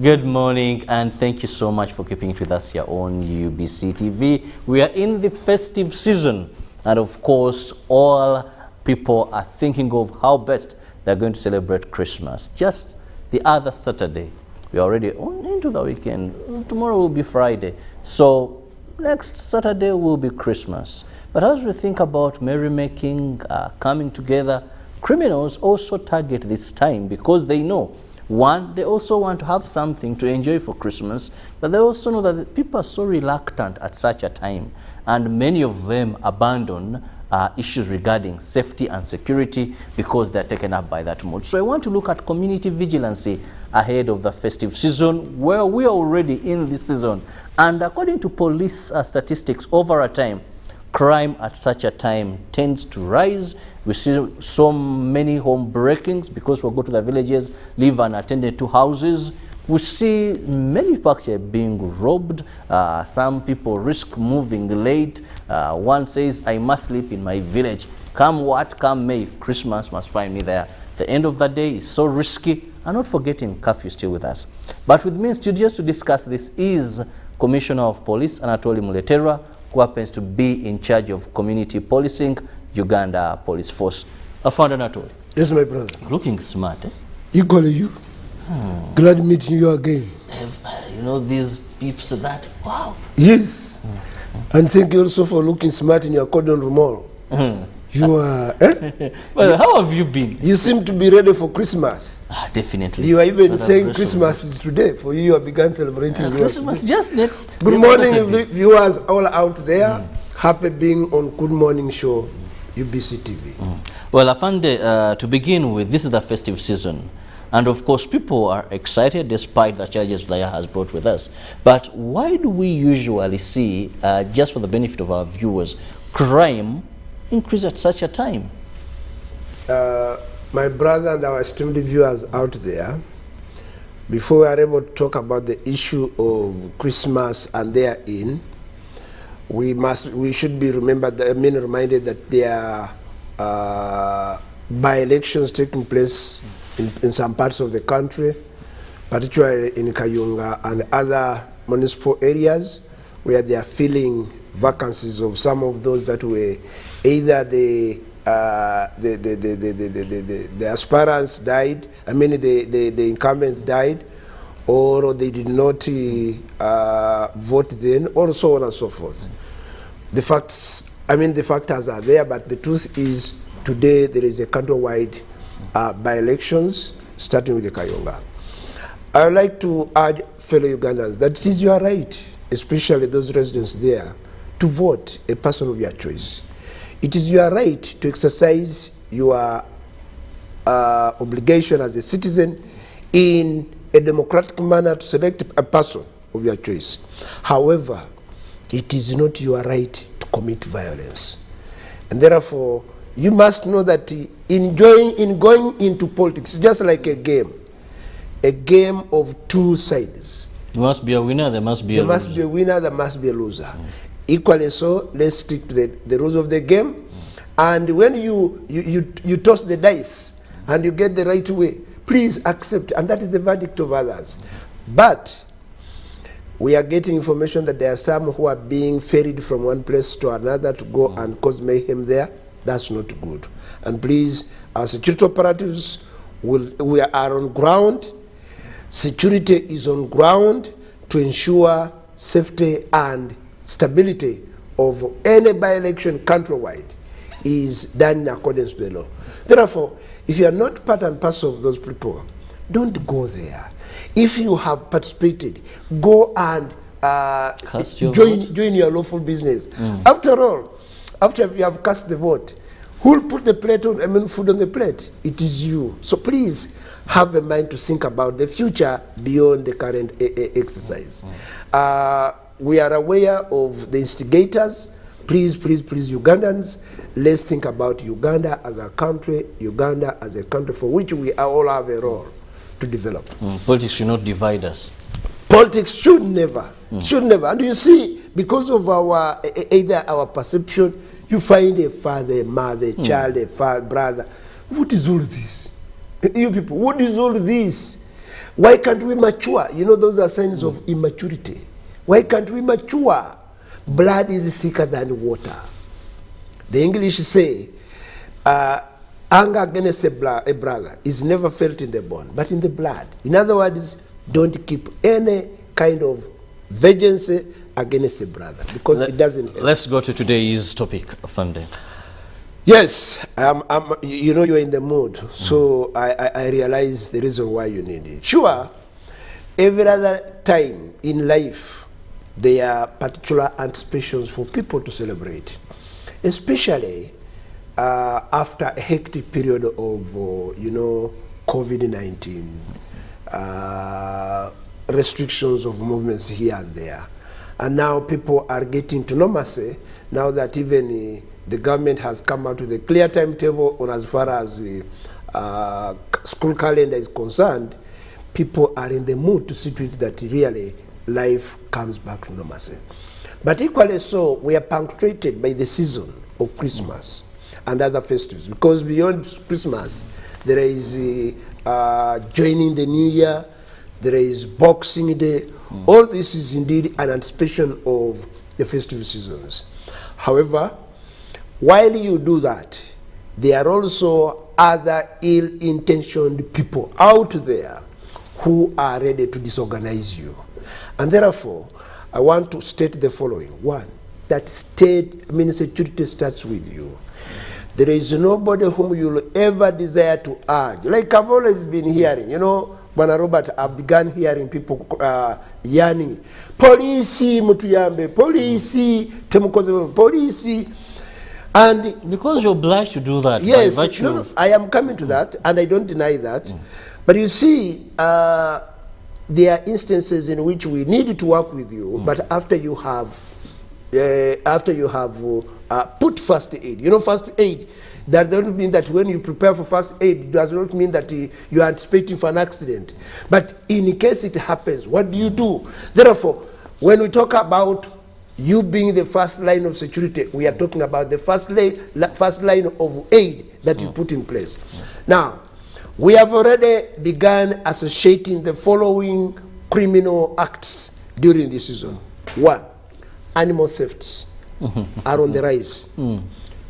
Good morning, and thank you so much for keeping it with us here on UBC TV. We are in the festive season, and of course, all people are thinking of how best they're going to celebrate Christmas. Just the other Saturday, we're already into the weekend. Tomorrow will be Friday, so next Saturday will be Christmas. But as we think about merrymaking, coming together, criminals also target this time because they know, one, they also want to have something to enjoy for Christmas, but they also know that people are so reluctant at such a time, and many of them abandon issues regarding safety and security because they're taken up by that mood. So I want to look at community vigilancy ahead of the festive season, where we are already in this season. And according to police statistics, over a time, crime at such a time tends to rise. We see so many home breakings because we'll go to the villages, leave unattended to houses. We see many people actually being robbed. Some people risk moving late. One says, I must sleep in my village. Come what, come may, Christmas must find me there. The end of the day is so risky. And not forgetting curfew still with us. But with me in studios to discuss this is Commissioner of Police, Anatoli Muleterwa, who happens to be in charge of community policing, Uganda Police Force. Afande Anatoli. Yes, my brother. Looking smart, eh? Equally you. Glad meeting you again. You know, these peeps that, wow. Yes. And thank you also for looking smart in your cordon rumor. You are, Well, how have you been? You seem to be ready for Christmas. Definitely. You are even saying Christmas is today. For you have begun celebrating Christmas just next. Good morning, viewers all out there. Happy being on Good Morning Show, UBC TV. Well, Afande, to begin with, this is the festive season. And of course, people are excited despite the charges Laya has brought with us. But why do we usually see, just for the benefit of our viewers, crime increase at such a time? My brother and our esteemed viewers out there, before we are able to talk about the issue of Christmas and therein, we should be remembered, reminded that there are by-elections taking place in some parts of the country, particularly in Kayunga and other municipal areas where they are filling vacancies of some of those that were either the aspirants died, the incumbents died, or they did not vote then, or so on and so forth. The factors are there, but the truth is today there is a countrywide by-elections starting with the Kayunga. I would like to urge fellow Ugandans that it is your right, especially those residents there, to vote a person of your choice. It is your right to exercise your obligation as a citizen in a democratic manner to select a person of your choice. However, it is not your right to commit violence. And therefore, you must know that in going into politics, it's just like a game of two sides. There must be a winner, there must be a loser. There must be a winner, there must be a loser. Equally so, let's stick to the rules of the game. And when you toss the dice and you get the right way, please accept, and that is the verdict of others. But we are getting information that there are some who are being ferried from one place to another to go and cause mayhem there. That's not good. And please, our security operatives, we are on ground. Security is on ground to ensure safety and stability of any by-election countrywide is done in accordance with the law. Therefore, if you are not part and parcel of those people, don't go there. If you have participated, go and join your lawful business. After all, after you have cast the vote, who will put the plate on, food on the plate? It is you. So please have a mind to think about the future beyond the current exercise. We are aware of the instigators. Please, Ugandans, let's think about Uganda as a country, Uganda as a country for which we all have a role to develop. Politics should not divide us. Politics should never. And you see, because of either our perception, you find a father, a mother, a child, a father, brother. What is all this? You people, what is all this? Why can't we mature? You know, those are signs of immaturity. Why can't we mature? Blood is thicker than water. The English say, anger against a brother is never felt in the bone, but in the blood. In other words, don't keep any kind of vengeance against a brother, because it doesn't help. Let's go to today's topic, Funde. Yes, you know you're in the mood, so I realize the reason why you need it. Sure, every other time in life, there are particular anticipations for people to celebrate, especially after a hectic period of, COVID-19, restrictions of movements here and there. And now people are getting to normalcy, now that even the government has come out with a clear timetable on as far as the school calendar is concerned. People are in the mood to see to it that really life comes back to normalcy. But equally so, we are punctuated by the season of Christmas and other festivals, because beyond Christmas, there is joining the New Year, there is Boxing Day. All this is indeed an anticipation of the festive seasons. However, while you do that, there are also other ill-intentioned people out there who are ready to disorganize you. And therefore, I want to state the following. One, that security starts with you. There is nobody whom you will ever desire to urge. Like I've always been hearing, Bwana Robert, I've begun hearing people yearning, Polisi mutuyambe, Polisi temukoze, Polisi. And because you're obliged to do that, yes, by virtue of... I am coming to that, and I don't deny that. But you see, there are instances in which we need to work with you, but after you have put first aid. First aid, that doesn't mean that when you prepare for first aid, it does not mean that you are anticipating for an accident. But in case it happens, what do you do? Therefore, when we talk about you being the first line of security, we are talking about the first line of aid that you put in place. Now, we have already begun associating the following criminal acts during this season. One, animal thefts are on the rise.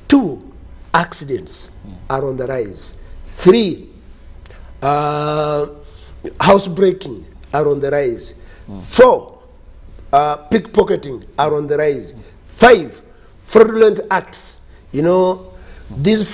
2, accidents are on the rise. 3, housebreaking are on the rise. 4, pickpocketing are on the rise. 5, fraudulent acts. These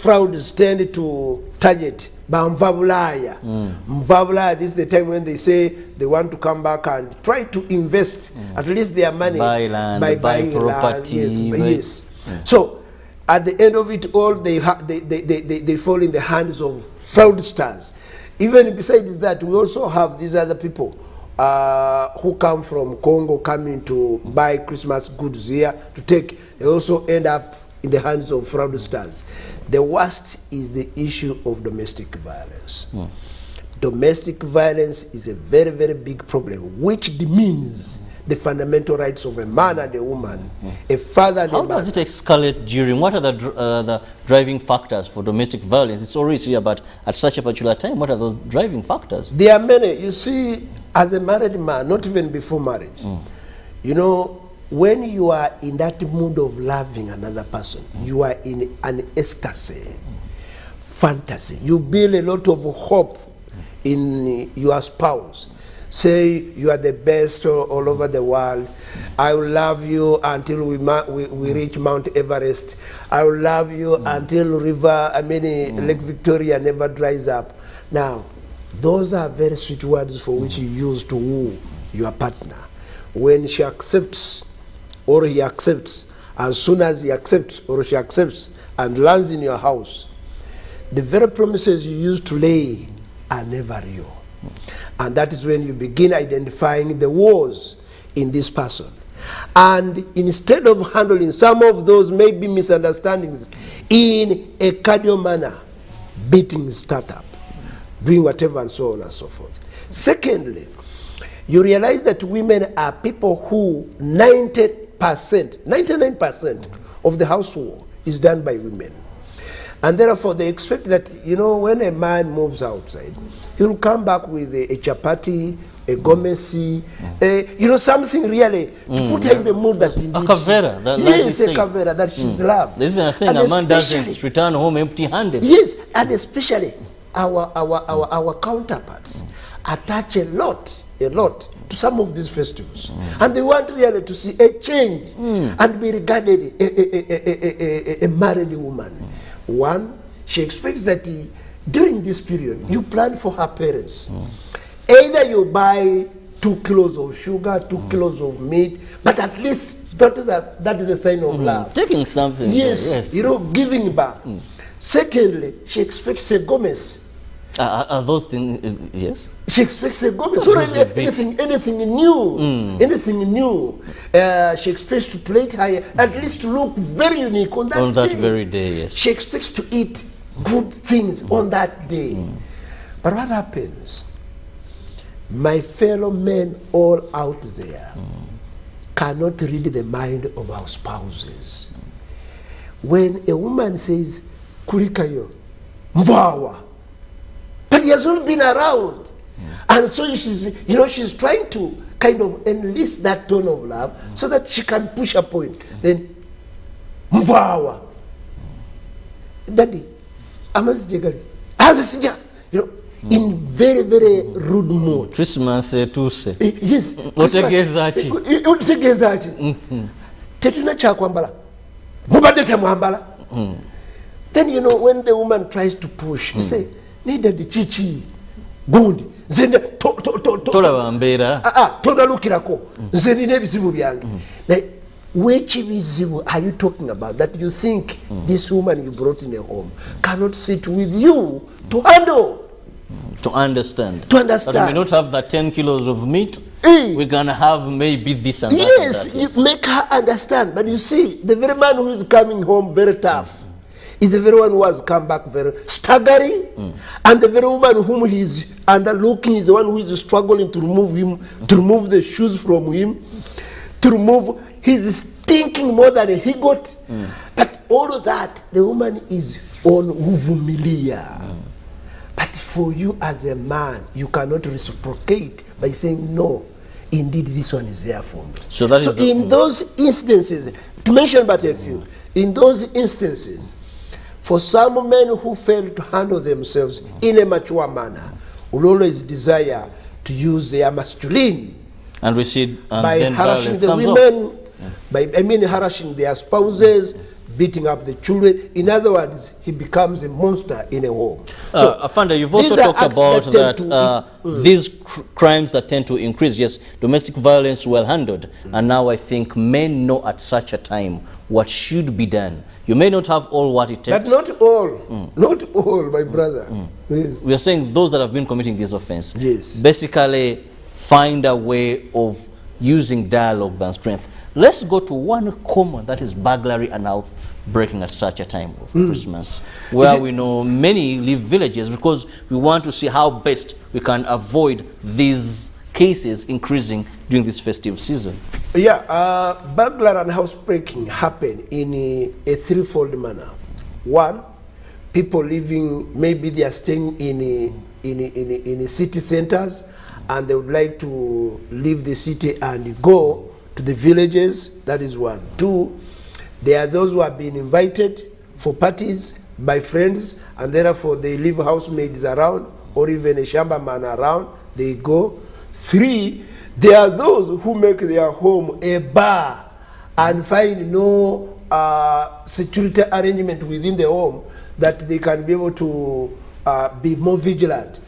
frauds tend to target Mvabulaya. Mvabulaya, this is the time when they say they want to come back and try to invest at least their money buy land, by buy buying property. Land. Yes. So at the end of it all, they fall in the hands of fraudsters. Even besides that, we also have these other people who come from Congo coming to buy Christmas goods here to take. They also end up in the hands of fraudsters. The worst is the issue of domestic violence. Domestic violence is a very, very big problem, which demeans the fundamental rights of a man and a woman, a father and a mother. How does it escalate during? What are the driving factors for domestic violence? It's always here, but at such a particular time, what are those driving factors? There are many. You see, as a married man, not even before marriage, when you are in that mood of loving another person, you are in an ecstasy, fantasy. You build a lot of hope in your spouse. Say you are the best all over the world. I will love you until we reach Mount Everest. I will love you until Lake Victoria never dries up. Now, those are very sweet words for which you use to woo your partner. When she accepts or he accepts, as soon as he accepts or she accepts and lands in your house, the very promises you used to lay are never real. And that is when you begin identifying the wars in this person. And instead of handling some of those maybe misunderstandings in a cordial manner, beating start up, doing whatever and so on and so forth. Secondly, you realize that women are people who 99% of the household is done by women. And therefore they expect that, when a man moves outside, He'll come back with a chapati, a gomesi, something really to put her in the mood that indeed a kavera, yes, a kavera that she's loved. There's been a saying a man doesn't return home empty-handed. Yes, and especially our counterparts attach a lot to some of these festivals, and they want really to see a change and be regarded a married woman. One, she expects that during this period you plan for her parents. Either you buy 2 kilos of sugar, 2 kilos of meat, but at least that is a sign of love. Taking something. Yes, giving back. Secondly, she expects a gomez. Are those things, yes? She expects a gomez. So anything new. She expects to plate her, at least to look very unique on that very day, yes. She expects to eat good things on that day. But what happens? My fellow men all out there cannot read the mind of our spouses. When a woman says, Kurikayo, Mvawa, but he has not been around. And so she's trying to kind of enlist that tone of love so that she can push a point. Then, Mvawa, Daddy, Amazigari, Azasija, in very, very rude mood. Christmas tuse. Yes. Otegezachi. Otegezachi. Tetuna chakwambala. Mubade temwambala. Then when the woman tries to push, you say, Nida di chichi, gundi, zende tola bambera. Toda lukirako. Zende nebizibu byange. Which bizibu are you talking about that you think this woman you brought in a home cannot sit with you to handle? To understand. That we may not have the 10 kilos of meat. We're going to have maybe this and that. Yes, you make her understand. But you see, the very man who is coming home very tough is the very one who has come back very staggering. And the very woman whom he is underlooking is the one who is struggling to remove him, to remove the shoes from him, to remove his stinking more than he got. But all of that, the woman is on uvumilia. But for you as a man, you cannot reciprocate by saying, no, indeed this one is there for me. So in those instances, to mention but a few, in those instances, for some men who fail to handle themselves in a mature manner, will always desire to use their masculine. And we see by harassing the women, by harassing their spouses, beating up the children. In other words, he becomes a monster in a home. So, Afanda, you've also talked about that these crimes that tend to increase, yes, domestic violence well handled, and now I think men know at such a time what should be done. You may not have all what it takes. But not all, not all, my brother. Yes. We are saying those that have been committing this offense, yes, basically find a way of using dialogue than strength. Let's go to one common, that is burglary and outbreaking at such a time of Christmas, where we know many leave villages because we want to see how best we can avoid these cases increasing during this festive season. Yeah, burglary and housebreaking happen in a threefold manner. One, people living, maybe they are staying in city centers and they would like to leave the city and go to the villages. That is one. Two, there are those who have been invited for parties by friends and therefore they leave housemaids around or even a shamba man around, they go. Three, there are those who make their home a bar and find no security arrangement within the home that they can be able to be more vigilant.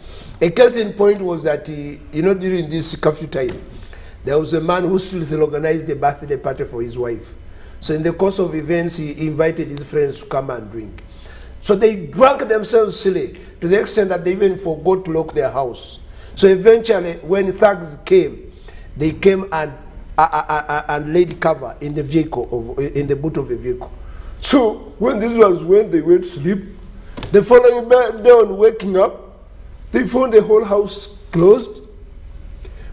A case in point was that, during this curfew time, there was a man who still organized a birthday party for his wife. So in the course of events, he invited his friends to come and drink. So they drank themselves silly to the extent that they even forgot to lock their house. So eventually, when thugs came, they came and laid cover in the vehicle, in the boot of a vehicle. So when this was when they went to sleep, the following day on waking up, they found the whole house closed.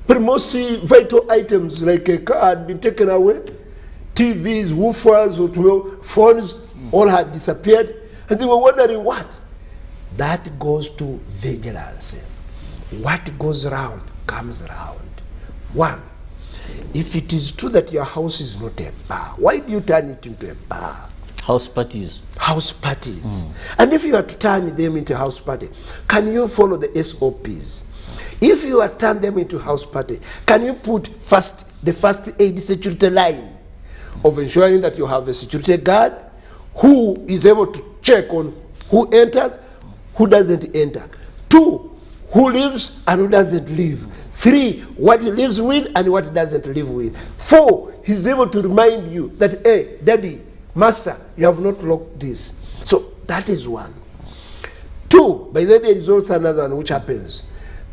But most vital items like a car had been taken away. TVs, woofers, phones, all had disappeared. And they were wondering what? That goes to vigilance. what goes around comes around. One, if it is true that your house is not a bar, why do you turn it into a bar? House parties. House parties. And if you are to turn them into house party, can you follow the SOPs? If you are turn them into house party, can you put the first aid security line of ensuring that you have a security guard who is able to check on who enters, who doesn't enter. 2, who lives and who doesn't live. 3, what he lives with and what he doesn't live with. 4, he's able to remind you that, hey, daddy, master, you have not locked this. So that is 1. 2, by the way, there is also another one which happens,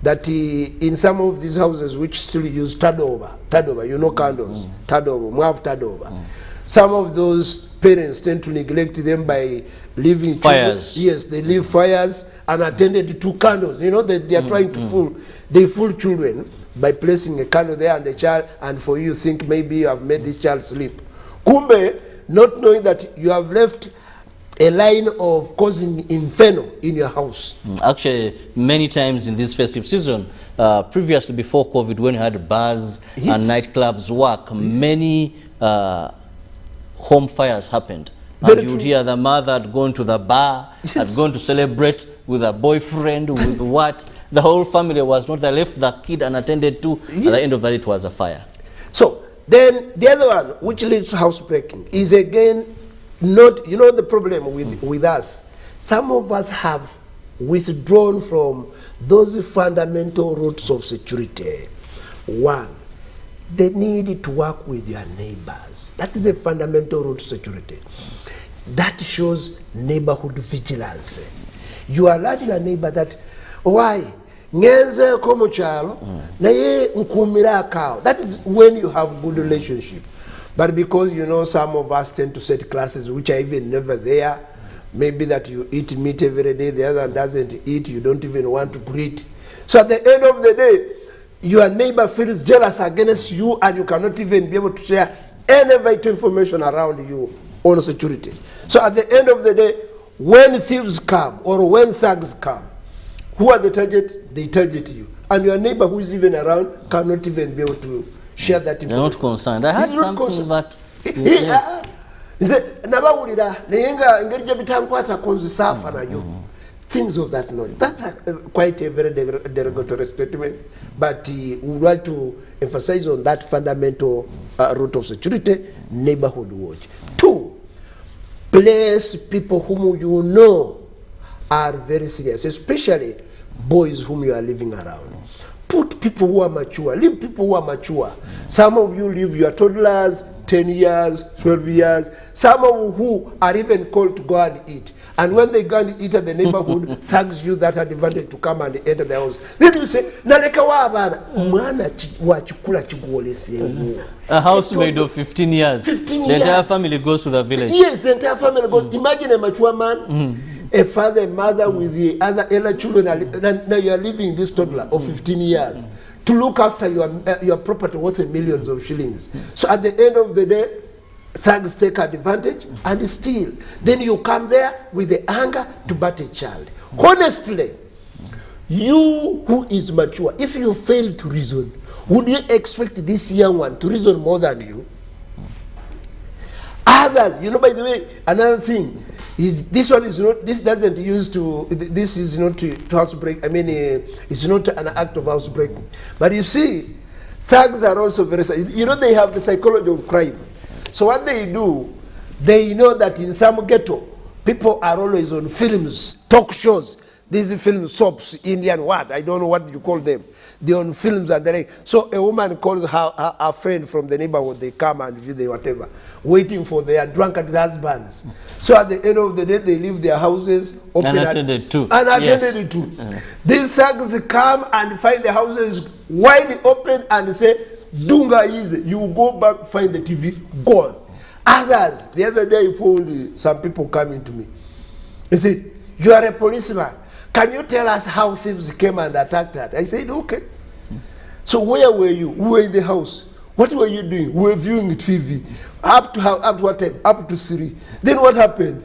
that in some of these houses which still use tadoba, you know, candles, tadoba, mwav tadoba. Some of those parents tend to neglect them by leaving fires. Yes, they leave fires unattended to candles. You know, they are trying to fool children by placing a candle there and the child, and for you think maybe you have made this child sleep. Kumbe, not knowing that you have left a line of causing inferno in your house. Actually, many times in this festive season, previously before COVID, when you had bars and nightclubs work, many home fires happened. And you would hear the mother had gone to the bar, had gone to celebrate with a boyfriend, with what? The whole family was not there, left the kid unattended to. At the end of that, it was a fire. So, then the other one, which leads to housebreaking, is again not, you know, the problem with us. Some of us have withdrawn from those fundamental roots of security. 1, the need to work with your neighbors. That is a fundamental root to security. That shows neighborhood vigilance. You alert your neighbor that, why? Ngenze komo chalo, na ye nkumira akao. That is when you have good relationship. But because, you know, some of us tend to set classes which are even never there, maybe that you eat meat every day, the other doesn't eat, you don't even want to greet. So at the end of the day, your neighbor feels jealous against you and you cannot even be able to share any vital information around you on security. So at the end of the day, when thieves come or when thugs come, who are the target? They target you. And your neighbor who is even around cannot even be able to share that information. They're not concerned. I had something that... Things of that nature. That's quite a very derogatory statement, but we would like to emphasize on that fundamental root of security, neighborhood watch. 2, place people whom you know are very serious, especially boys whom you are living around. Put people who are mature, leave people who are mature. Some of you leave your toddlers 10 years, 12 years, some of who are even called to go and eat. And when they go and eat at the neighborhood, thugs use that advantage to come and enter the house. Then you say, Naleka wabana, mwana wachikula chiguolese. A housemaid of 15 years. 15 years. The entire family goes to the village. Yes, the entire family goes. Imagine a mature man, a father, a mother with the other elder children. Now you are living this toddler of 15 years to look after your property worth millions of shillings. So at the end of the day, thugs take advantage and steal. Then you come there with the anger to bat a child. Honestly, you who is mature, if you fail to reason, would you expect this young one to reason more than you? Others, you know, by the way, another thing is this one is not, this doesn't use to, this is not to housebreak, I mean, it's not an act of housebreaking. But you see, thugs are also very, you know, they have the psychology of crime. So what they do, they know that in some ghetto, people are always on films, talk shows, these film soaps, Indian what, I don't know what you call them. They're on films and they're like, so a woman calls her friend from the neighborhood, they come and view the whatever, waiting for their drunkard husbands. So at the end of the day, they leave their houses open. Unattended too. Unattended too. These thugs come and find the houses wide open and say, Dunga easy, you go back, find the TV, gone. Others, the other day, some people coming to me. They said, you are a policeman. Can you tell us how thieves came and attacked her? I said, okay. So where were you? We were in the house. What were you doing? We were viewing TV. Up to what time? Up to 3. Then what happened?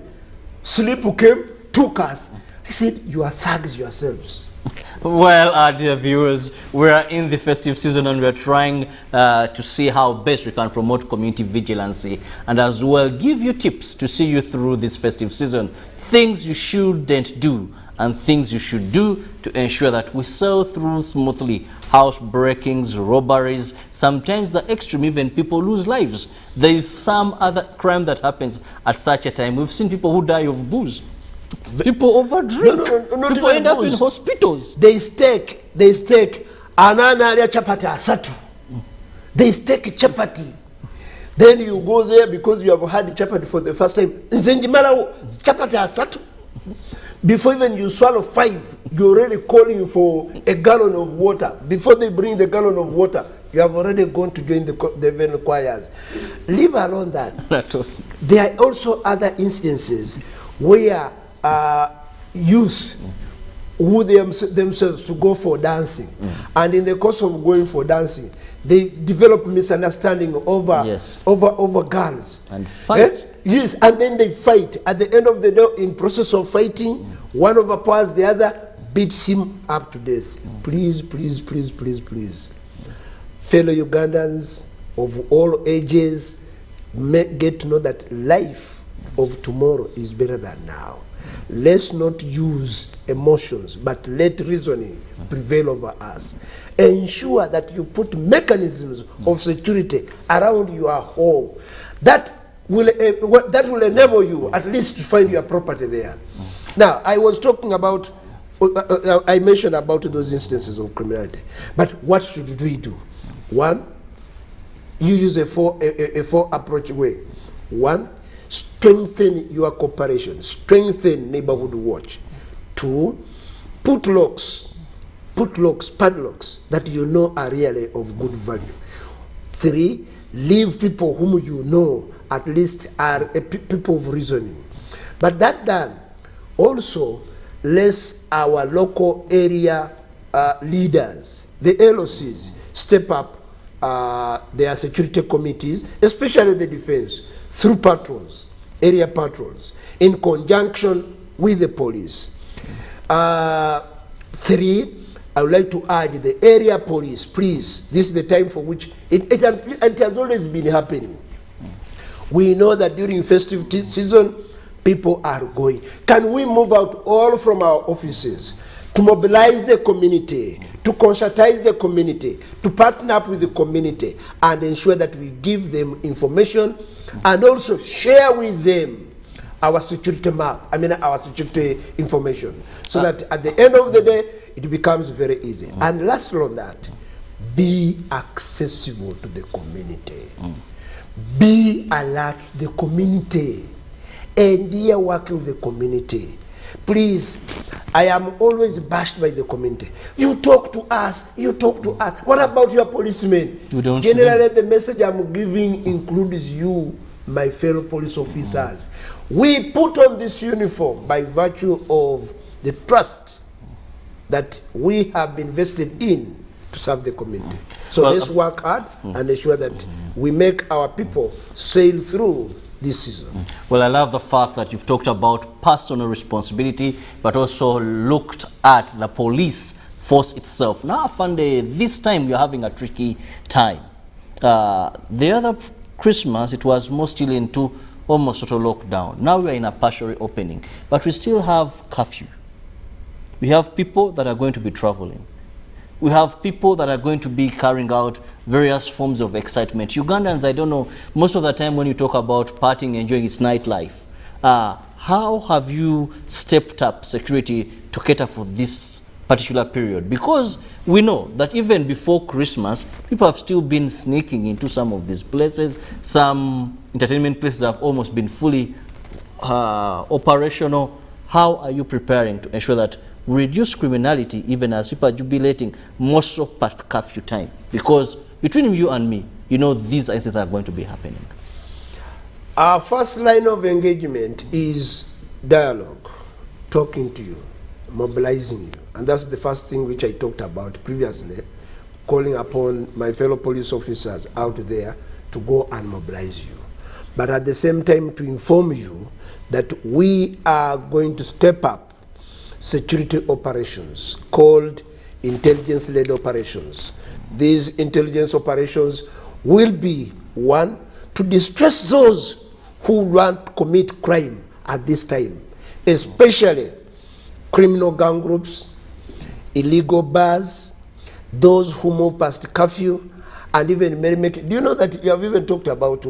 Sleep came, took us. I He said, you are thugs yourselves. Well, dear viewers, we are in the festive season and we are trying to see how best we can promote community vigilancy and as well give you tips to see you through this festive season. Things you shouldn't do and things you should do to ensure that we sail through smoothly. House breakings, robberies, sometimes the extreme, even people lose lives. There is some other crime that happens at such a time. We've seen people who die of booze. People overdrink. No, people end up in hospitals. They stake anana alia chapati asatu. They stake chapati. Then you go there because you have had chapati for the first time. Nzenjimala chapati asatu. Before even you swallow 5, you're already calling for a gallon of water. Before they bring the gallon of water, you have already gone to join the event choirs. Leave alone that. There are also other instances where youth who themselves to go for dancing, and in the course of going for dancing, they develop misunderstanding over girls and fight. Yes, and then they fight. At the end of the day, in process of fighting, one overpowers the other, beats him up to death. Please, please, please, please, please, fellow Ugandans of all ages, get to know that life of tomorrow is better than now. Let's not use emotions, but let reasoning prevail over us. Ensure that you put mechanisms of security around your home. That will enable you at least to find your property there. Now, I was talking about, I mentioned about those instances of criminality. But what should we do? One, you use a four approach way. One, strengthen your cooperation, strengthen neighborhood watch. 2, put padlocks that you know are really of good value. 3, leave people whom you know at least are people of reasoning. But that done, also let our local area leaders, the LOCs, step up their security committees, especially the defense, through patrols, area patrols, in conjunction with the police. 3, I would like to urge the area police, please, this is the time for which it has always been happening. We know that during festive season, people are going. Can we move out all from our offices to mobilize the community, to concertize the community, to partner up with the community, and ensure that we give them information and also share with them our security map, our security information, so that at the end of the day, it becomes very easy. And last on that, be accessible to the community. Be alert to the community. And dear working with the community. Please, I am always bashed by the community. You talk to us, you talk to us. What about your policemen? You don't Generally, the message I'm giving includes you, my fellow police officers. We put on this uniform by virtue of the trust that we have been vested in to serve the community. So let's work hard and ensure that we make our people sail through this season. Well, I love the fact that you've talked about personal responsibility, but also looked at the police force itself. Now, Afande, this time you're having a tricky time. The other Christmas, it was mostly into almost total lockdown. Now we are in a partial reopening, but we still have curfew. We have people that are going to be traveling. We have people that are going to be carrying out various forms of excitement. Ugandans, I don't know, most of the time when you talk about partying, enjoying its nightlife, how have you stepped up security to cater for this particular period? Because we know that even before Christmas, people have still been sneaking into some of these places. Some entertainment places have almost been fully operational. How are you preparing to ensure that reduce criminality even as people are jubilating more so past curfew time? Because between you and me, you know these incidents are going to be happening. Our first line of engagement is dialogue, talking to you, mobilizing you. And that's the first thing which I talked about previously, calling upon my fellow police officers out there to go and mobilize you. But at the same time to inform you that we are going to step up security operations called intelligence-led operations. These intelligence operations will be, one, to distress those who want to commit crime at this time, especially criminal gang groups, illegal bars, those who move past curfew, and even merrymaking. Do you know that you have even talked about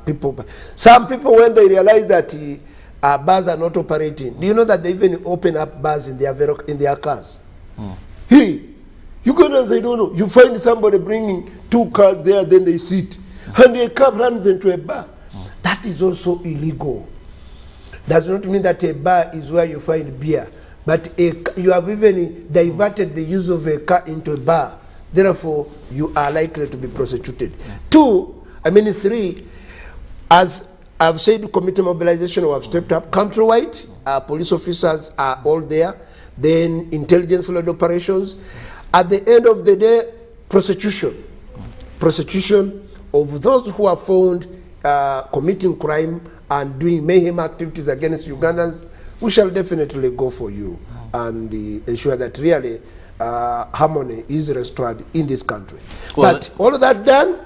people? Some people, when they realize that bars are not operating, do you know that they even open up bars in their cars? Hey, Ugandans, I don't know. You find somebody bringing 2 cars there, then they sit, and a cab runs into a bar. That is also illegal. Does not mean that a bar is where you find beer, but you have even diverted the use of a car into a bar. Therefore, you are likely to be prosecuted. 3, as I've said, committee mobilization, we have stepped up. Countrywide, police officers are all there. Then intelligence-led operations. At the end of the day, prosecution. Prosecution of those who are found committing crime and doing mayhem activities against Ugandans. We shall definitely go for you and ensure that really harmony is restored in this country. Well, but all of that done,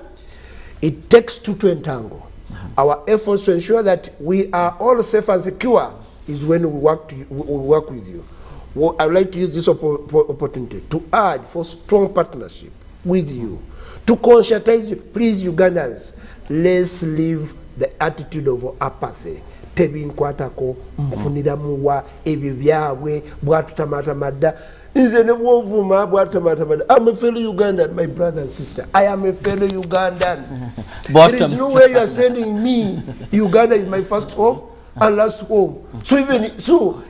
it takes two to entangle. Our efforts to ensure that we are all safe and secure is when we work with you. Well, I would like to use this opportunity to urge for strong partnership with you, to conscientize you. Please, Ugandans, let's leave the attitude of apathy. Tebinkwatako mfunira muwa ebyo byabwe bwatutamatamada nze ne bwovuma bwatamatamada. I'm a fellow Ugandan, my brother and sister. I am a fellow Ugandan. There is no way you are sending me. Uganda is my first home and last home. So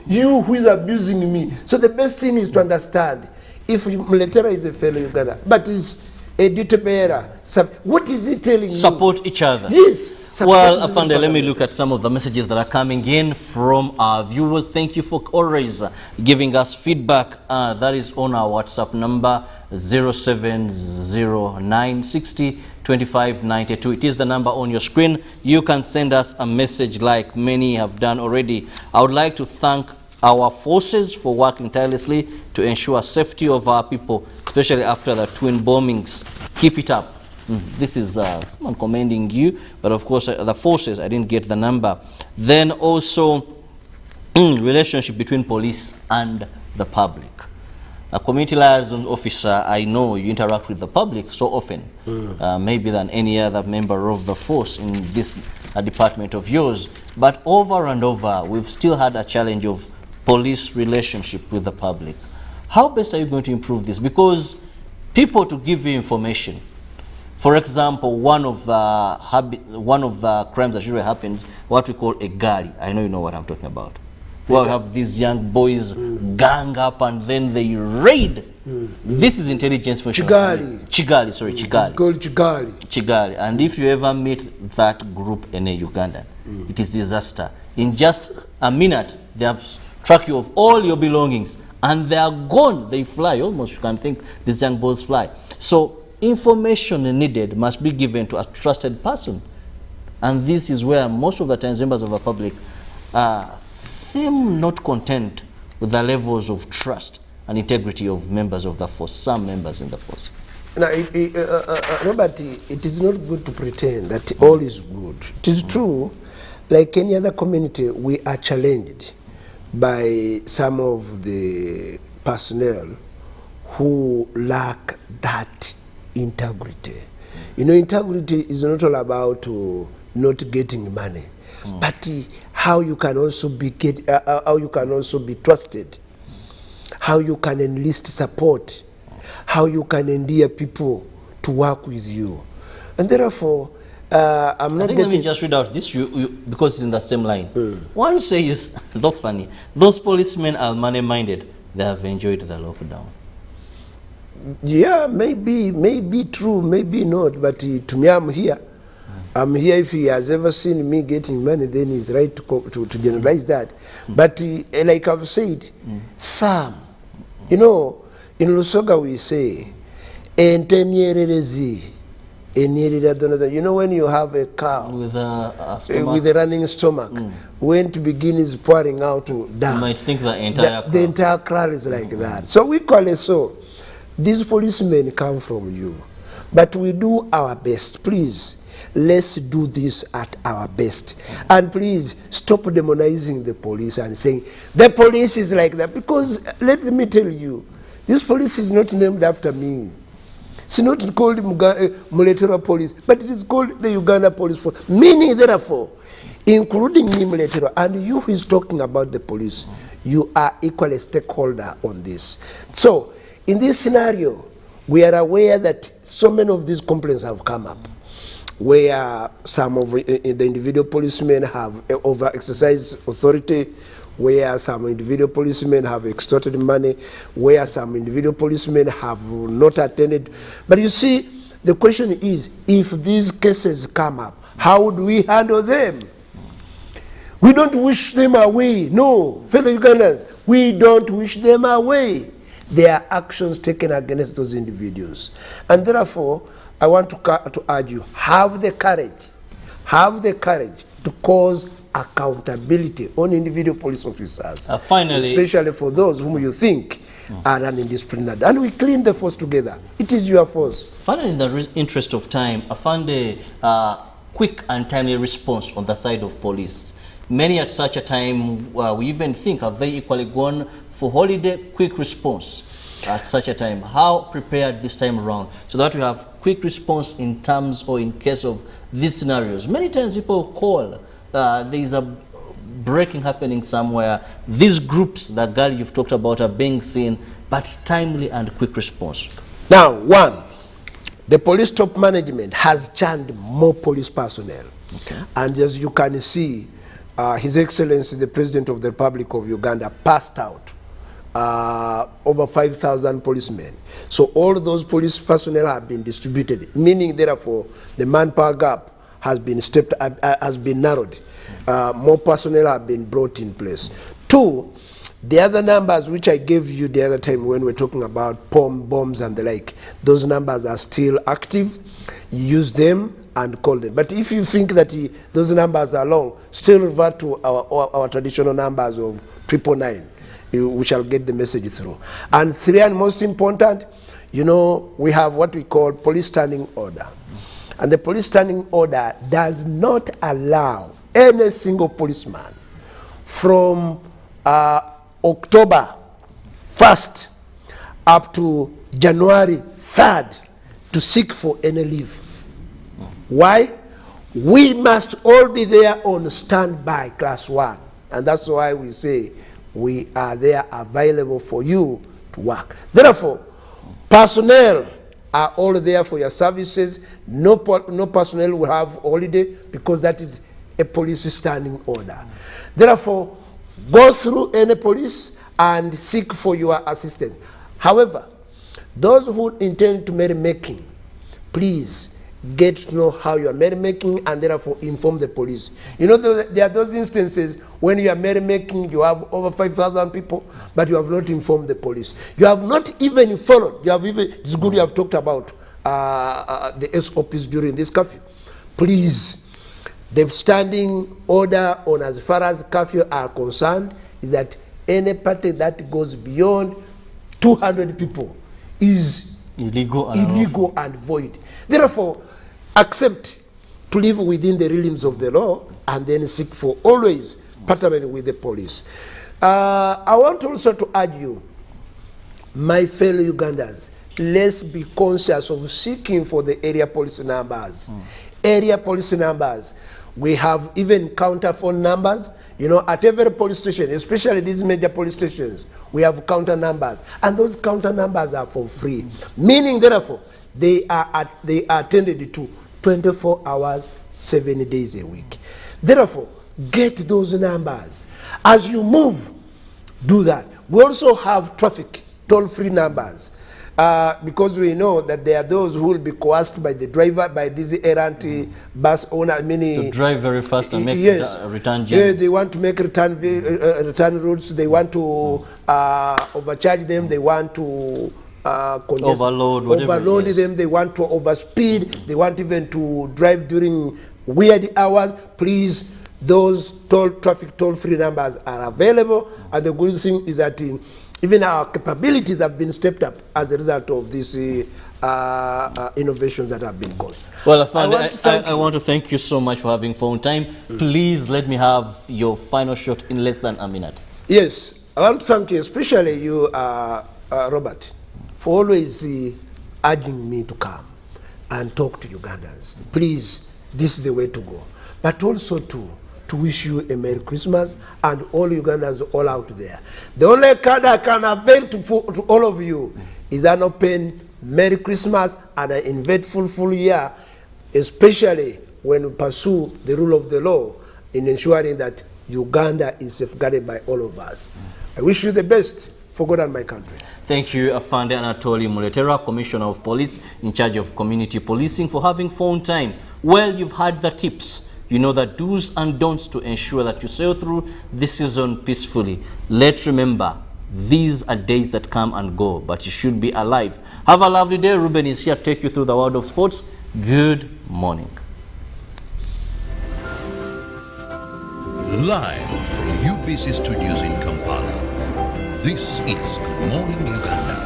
you who is abusing me. So the best thing is to understand if Mletera is a fellow Uganda, but is a duty bearer. What is he telling you? Support each other. Yes. Well, Afande, let me look at some of the messages that are coming in from our viewers. Thank you for always giving us feedback. That is on our WhatsApp number 0709602592. It is the number on your screen. You can send us a message like many have done already. I would like to thank our forces for working tirelessly to ensure safety of our people, especially after the twin bombings. Keep it up. This is someone commending you, but of course the forces, I didn't get the number. Then also relationship between police and the public. A community liaison officer, I know you interact with the public so often, maybe than any other member of the force in this department of yours. But over and over, we've still had a challenge of police relationship with the public. How best are you going to improve this? Because people to give you information. For example, one of the crimes that usually happens, what we call a gali. I know you know what I'm talking about. Well, we have these young boys gang up and then they raid. This is intelligence for Chigali. Chigali, sorry, Chigali. It's called Chigali. Chigali. And if you ever meet that group in a Ugandan, it is disaster. In just a minute, they have struck you of all your belongings and they are gone. They fly. Almost you can think these young boys fly. So information needed must be given to a trusted person. And this is where most of the times members of the public seem not content with the levels of trust and integrity of members of the force, some members in the force. Now, Robert, it is not good to pretend that all is good. It is true, like any other community, we are challenged by some of the personnel who lack that integrity. You know, integrity is not all about not getting money, but how you can also be trusted, how you can enlist support, how you can endear people to work with you, and therefore let me just read out this because it's in the same line. One says, though funny, those policemen are money-minded. They have enjoyed the lockdown. Yeah, maybe true, maybe not. But to me, I'm here. I'm here. If he has ever seen me getting money, then he's right to generalize that. But like I've said, some, you know, in Lusoga we say, entenyererezi You know when you have a cow with a stomach, with a running stomach, when to begin is pouring out to down. You might think the entire crowd is like that. So we call it so. These policemen come from you. But we do our best. Please, let's do this at our best. And please, stop demonizing the police and saying, the police is like that. Because, let me tell you, this police is not named after me. It's not called Muletera Police, but it is called the Uganda Police Force. Meaning, therefore, including me, Muletera, and you who is talking about the police, you are equally a stakeholder on this. So, in this scenario, we are aware that so many of these complaints have come up, where some of the individual policemen have over-exercised authority, where some individual policemen have extorted money, where some individual policemen have not attended. But you see, the question is, if these cases come up, how do we handle them? We don't wish them away. No, fellow Ugandans, we don't wish them away. There are actions taken against those individuals. And therefore, I want to urge you, have the courage to cause accountability on individual police officers. Finally, especially for those whom you think are undisciplined. And we clean the force together. It is your force. Finally, in the interest of time, I found a quick and timely response on the side of police. Many at such a time, we even think, have they equally gone for holiday? Quick response at such a time. How prepared this time around so that we have quick response in terms or in case of these scenarios? Many times people call, there is a breaking happening somewhere. These groups that girl you've talked about are being seen, but timely and quick response. Now, one, the police top management has churned more police personnel. Okay. And as you can see, His Excellency the President of the Republic of Uganda passed out over 5,000 policemen. So all those police personnel have been distributed, meaning therefore the manpower gap has been narrowed. More personnel have been brought in place. Two, the other numbers which I gave you the other time when we're talking about bombs and the like, those numbers are still active. Use them and call them. But if you think that those numbers are long, still revert to our traditional numbers of 999. We shall get the message through. And three, and most important, you know, we have what we call police standing order. And the police standing order does not allow any single policeman from October 1st up to January 3rd to seek for any leave. Why? We must all be there on standby, class 1. And that's why we say we are there available for you to work. Therefore, personnel are all there for your services. No personnel will have holiday because that is a police standing order. Therefore, go through any police and seek for your assistance. However, those who intend to merrymaking, please get to know how you are merrymaking and therefore inform the police. You know, there are those instances when you are merrymaking, you have over 5,000 people, but you have not informed the police. You have not even followed. It's good you have talked about the SOPs during this curfew. Please, the standing order on as far as curfew are concerned is that any party that goes beyond 200 people is illegal and void. Therefore, accept to live within the realms of the law and then seek for always partnering with the police. I want also to urge you, my fellow Ugandans, let's be conscious of seeking for the area police numbers. Area police numbers. We have even counter phone numbers. You know, at every police station, especially these major police stations, we have counter numbers. And those counter numbers are for free. Meaning, therefore, they are attended to 24 hours, 7 days a week. Therefore, get those numbers. As you move, do that. We also have traffic, toll-free numbers. Because we know that there are those who will be coerced by the driver, by this errant bus owner, to drive very fast and make return journeys. Yeah, they want to make return routes. They want to overcharge them. They want to overload yes. them. They want to overspeed. They want even to drive during weird hours. Please, those traffic toll-free numbers are available. And the good thing is that even our capabilities have been stepped up as a result of these innovations that have been caused. Well, I want to thank you so much for having phone time. Please let me have your final shot in less than a minute. Yes, I want to thank you, especially you, Robert, for always urging me to come and talk to Ugandans. Please, this is the way to go. But also to wish you a Merry Christmas and all Ugandans all out there. The only card I can avail to all of you is an open Merry Christmas and an eventful year, especially when we pursue the rule of the law in ensuring that Uganda is safeguarded by all of us. I wish you the best for God and my country. Thank you, Afande Anatoli Muletera, Commissioner of Police in charge of community policing, for having phone time. Well, you've heard the tips. You know the do's and don'ts to ensure that you sail through this season peacefully. Let's remember, these are days that come and go, but you should be alive. Have a lovely day. Ruben is here to take you through the world of sports. Good morning. Live from UBC Studios in Kampala, this is Good Morning Uganda.